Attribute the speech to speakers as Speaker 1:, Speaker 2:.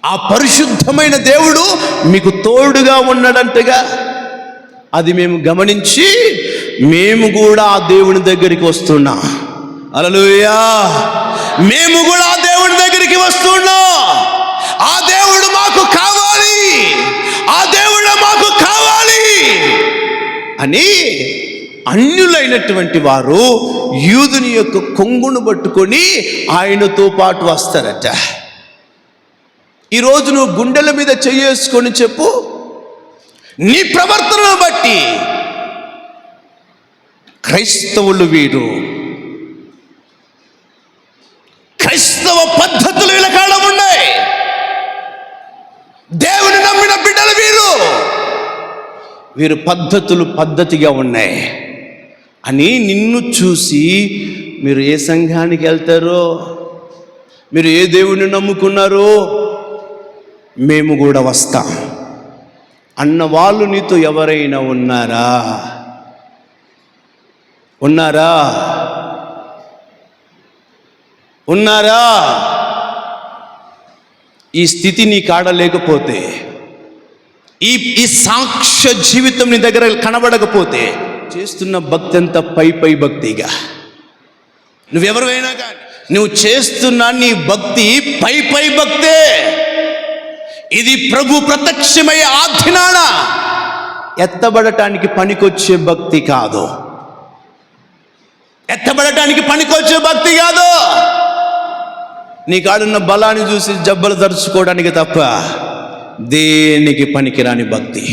Speaker 1: ఆ పరిశుద్ధమైన దేవుడు మీకు తోడుగా ఉన్నాడంటగా. అది మేము గమనించి మేము కూడా ఆ దేవుని దగ్గరికి వస్తున్నాం. హల్లెలూయా. మేము కూడా ఆ దేవుని దగ్గరికి వస్తున్నాం. ఆ దేవుడు మాకు కావాలి, ఆ దేవుడు మాకు కావాలి అని అన్యులైనటువంటి వారు యూదుని యొక్క కొంగును పట్టుకొని ఆయనతో పాటు వస్తారట. ఈరోజు నువ్వు గుండెల మీద చేసుకొని చెప్పు, నీ ప్రవర్తనను బట్టి క్రైస్తవులు వీరు, క్రైస్తవ పద్ధతులు వీళ్ళ కాడ ఉన్నాయి, దేవుని నమ్మిన బిడ్డలు వీరు పద్ధతులు పద్ధతిగా ఉన్నాయి అని నిన్ను చూసి మీరు ఏ సంఘానికి వెళ్తారో, మీరు ఏ దేవుని నమ్ముకున్నారో మేము కూడా వస్తాం అన్న వాళ్ళు నీతో ఎవరైనా ఉన్నారా? ఉన్నారా? ఈ స్థితి నీ కాడ లేకపోతే, ఈ సాక్ష్య జీవితం నీ దగ్గర కనబడకపోతే చేస్తున్న భక్తి అంతా పై భక్తిగా, నువ్వెవరైనా కానీ నువ్వు చేస్తున్న నీ భక్తి పై భక్తే. ఇది ప్రభు ప్రత్యక్షమయ్యే ఆదినాన ఎత్తబడటానికి పనికొచ్చే భక్తి కాదు. ఎత్తబడటానికి పనికొచ్చే భక్తి కాదు. నీ కాడున్న బలాన్ని చూసి జబ్బలు తరుచుకోవడానికి తప్ప దేనికి పనికిరాని భక్తి.